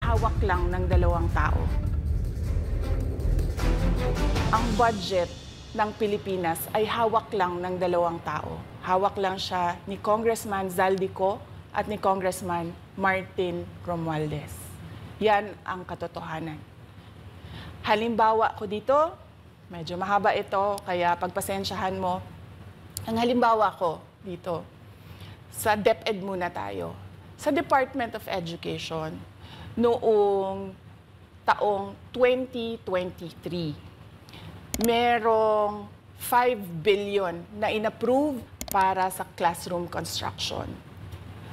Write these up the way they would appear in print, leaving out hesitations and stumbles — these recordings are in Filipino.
hawak lang ng dalawang tao. Ang budget ng Pilipinas ay hawak lang ng dalawang tao. Hawak lang siya ni Congressman Zaldico at ni Congressman Martin Romualdez. Yan ang katotohanan. Halimbawa ko dito, medyo mahaba ito, kaya pagpasensyahan mo. Ang halimbawa ko dito, sa DepEd muna tayo. Sa Department of Education, noong taong 2023, merong 5 billion na inapprove para sa classroom construction.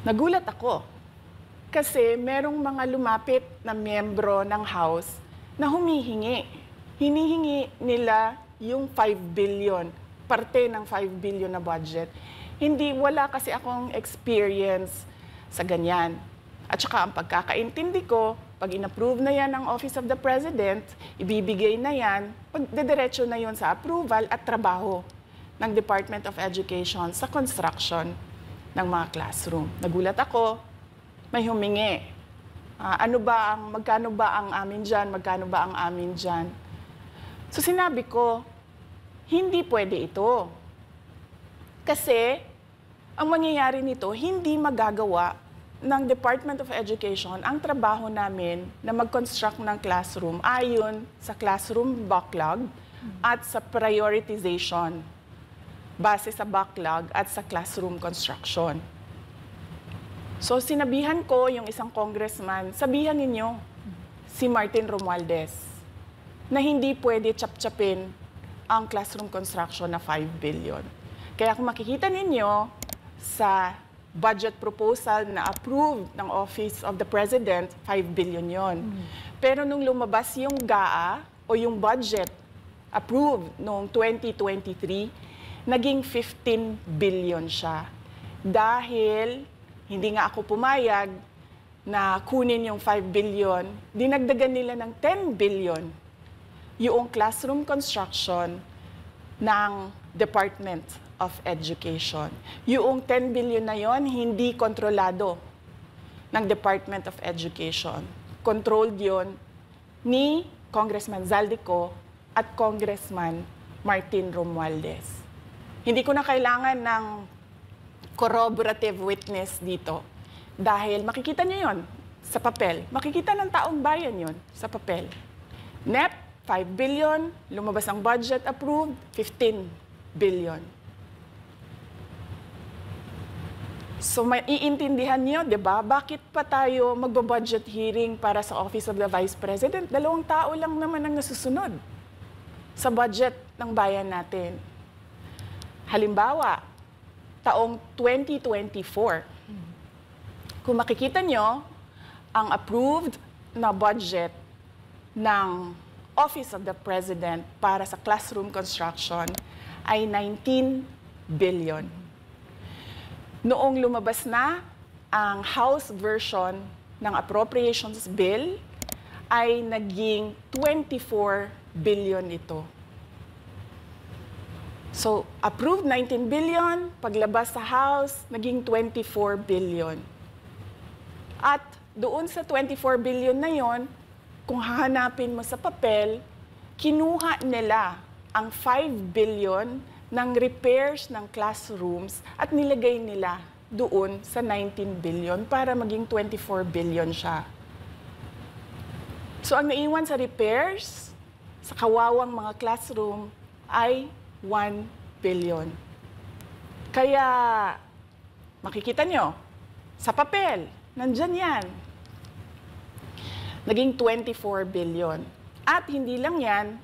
Nagulat ako kasi merong mga lumapit na miyembro ng House na humihingi. Hinihingi nila yung 5 billion, parte ng 5 billion na budget. Wala kasi akong experience sa ganyan. At saka ang pagkakaintindi ko, pag inapprove na yan ng Office of the President, ibibigay na yan, pagdediretso na yun sa approval at trabaho ng Department of Education sa construction ng mga classroom. Nagulat ako, may humingi. Magkano ba ang amin dyan? Magkano ba ang amin dyan? So sinabi ko, hindi pwede ito. Kasi ang mangyayari nito, hindi magagawa ng Department of Education ang trabaho namin na mag-construct ng classroom ayon sa classroom backlog at sa prioritization base sa backlog at sa classroom construction. So sinabihan ko yung isang congressman, sabihan ninyo si Martin Romualdez na hindi pwede chap-chapin ang classroom construction na 5 billion. Kaya kung makikita ninyo sa budget proposal na approved ng Office of the President, 5 billion yon. Pero nung lumabas yung GAA o yung budget approved noong 2023, naging 15 billion siya. Dahil hindi nga ako pumayag na kunin yung 5 billion, dinagdagan nila ng 10 billion yung classroom construction ng Department of Education. Yung 10 billion na yon hindi kontrolado ng Department of Education. Controlled yon ni Congressman Zaldico at Congressman Martin Romualdez. Hindi ko na kailangan ng corroborative witness dito dahil makikita niyo yon sa papel. Makikita ng taong bayan yon sa papel. NEP, 5 billion, lumabas ang budget approved, 15 billion. So maiintindihan niyo, 'di ba? Bakit pa tayo magbo-budget hearing para sa Office of the Vice President? 2 tao lang naman ang nasusunod sa budget ng bayan natin. Halimbawa, taong 2024. Kung makikita niyo, ang approved na budget ng Office of the President para sa classroom construction ay 19 billion. Noong lumabas na ang House version ng Appropriations Bill, ay naging 24 billion ito. So, approved 19 billion, paglabas sa House, naging 24 billion. At doon sa 24 billion na yon, kung hahanapin mo sa papel, kinuha nila ang 5 billion ng repairs ng classrooms at nilagay nila doon sa 19 billion para maging 24 billion siya. So ang naiwan sa repairs, sa kawawang mga classroom, ay 1 billion. Kaya makikita nyo, sa papel, nandyan yan. Naging 24 billion. At hindi lang yan,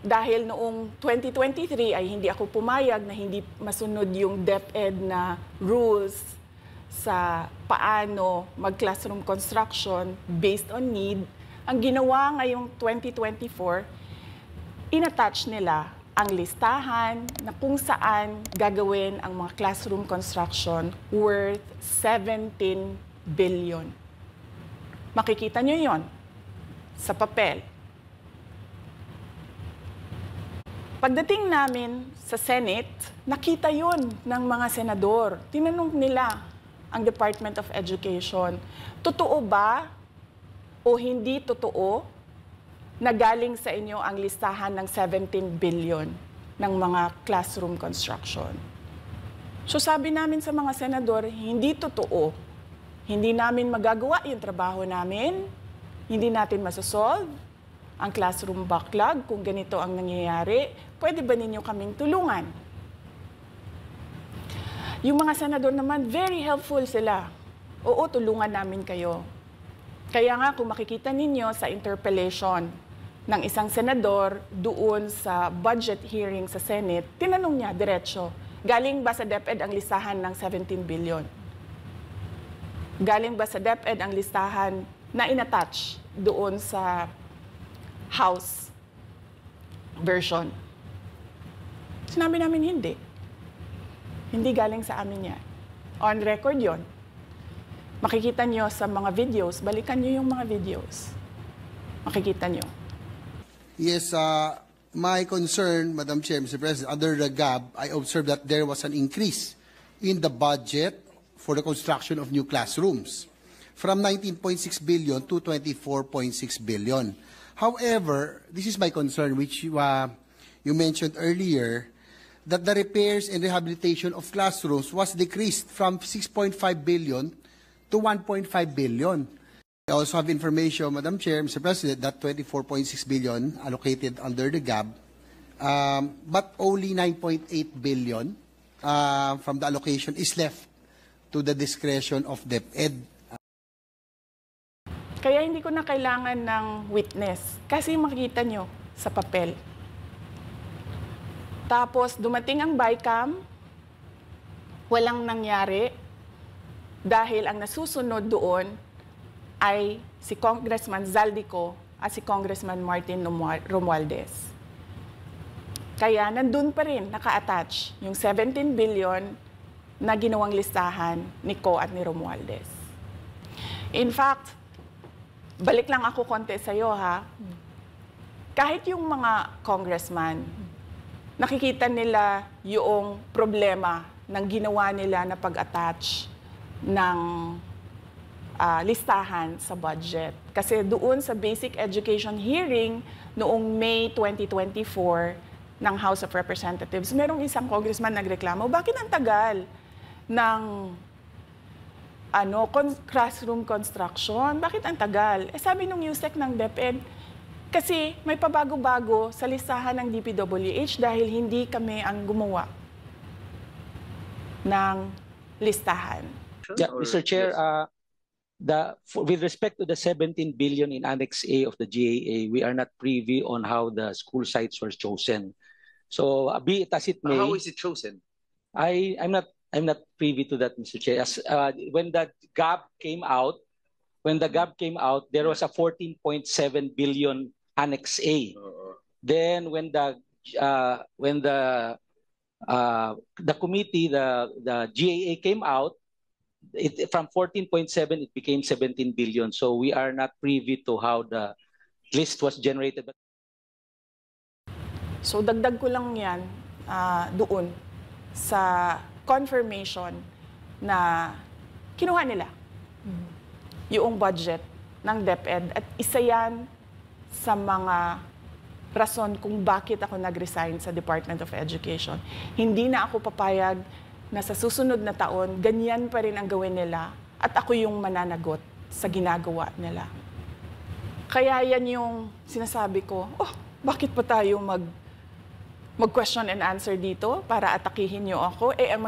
dahil noong 2023 ay hindi ako pumayag na hindi masunod yung DepEd na rules sa paano mag-classroom construction based on need. Ang ginawa ngayong 2024, inattach nila ang listahan na kung saan gagawin ang mga classroom construction worth 17 billion. Makikita nyo yon sa papel. Pagdating namin sa Senate, nakita yon ng mga senador. Tinanong nila ang Department of Education, totoo ba o hindi totoo na galing sa inyo ang listahan ng 17 billion ng mga classroom construction? So sabi namin sa mga senador, hindi totoo. Hindi namin magagawa yung trabaho namin. Hindi natin masosolve ang classroom backlog kung ganito ang nangyayari. Pwede ba ninyo kaming tulungan? Yung mga senador naman, very helpful sila. Oo, tulungan namin kayo. Kaya nga kung makikita ninyo sa interpellation ng isang senador doon sa budget hearing sa Senate, tinanong niya diretso, galing ba sa DepEd ang listahan ng 17 billion? Galing ba sa DepEd ang listahan na inattach doon sa House version? Sinabi namin hindi. Hindi galing sa amin yan. On record yon. Makikita nyo sa mga videos, balikan nyo yung mga videos. Makikita nyo. Yes, my concern, Madam Chair, Mr. President, under the GAB, I observed that there was an increase in the budget for the construction of new classrooms from 19.6 billion to 24.6 billion. However, this is my concern, which you mentioned earlier, that the repairs and rehabilitation of classrooms was decreased from 6.5 billion to 1.5 billion. I also have information, Madam Chair, Mr. President, that 24.6 billion allocated under the GAB, but only 9.8 billion from the allocation is left to the discretion of DepEd. Kaya hindi ko na kailangan ng witness kasi makikita nyo sa papel. Tapos dumating ang BICAM, walang nangyari dahil ang nasusunod doon ay si Congressman Zaldico at si Congressman Martin Romualdez. Kaya nandun pa rin naka-attach yung 17 billion na ginawang listahan ni Co at ni Romualdez. In fact, balik lang ako konti sa'yo ha. Kahit yung mga congressman, nakikita nila yung problema ng ginawa nila na pag-attach ng listahan sa budget. Kasi doon sa basic education hearing noong May 2024 ng House of Representatives, merong isang congressman nagreklamo, bakit ang tagal ng classroom construction? Bakit ang tagal? Eh sabi nung USEC ng DepEd, kasi may pabago-bago sa listahan ng DPWH dahil hindi kami ang gumawa ng listahan. Yeah, Mr. Chair, with respect to the 17 billion in Annex A of the GAA, we are not privy on how the school sites were chosen. So be it as it may. How is it chosen? I'm not privy to that, Mr. Chair. As, when the GAB came out, there was a 14.7 billion Annex A. Then when the committee, the GAA came out, from 14.7 it became 17 billion. So we are not privy to how the list was generated. So dagdag ko lang yan doon sa confirmation na kinuha nila yung budget ng DepEd at isa yan sa mga rason kung bakit ako nag-resign sa Department of Education. Hindi na ako papayag na sa susunod na taon, ganyan pa rin ang gawin nila at ako yung mananagot sa ginagawa nila. Kaya yan yung sinasabi ko, bakit pa tayo mag-question and answer dito para atakihin niyo ako? Eh, ang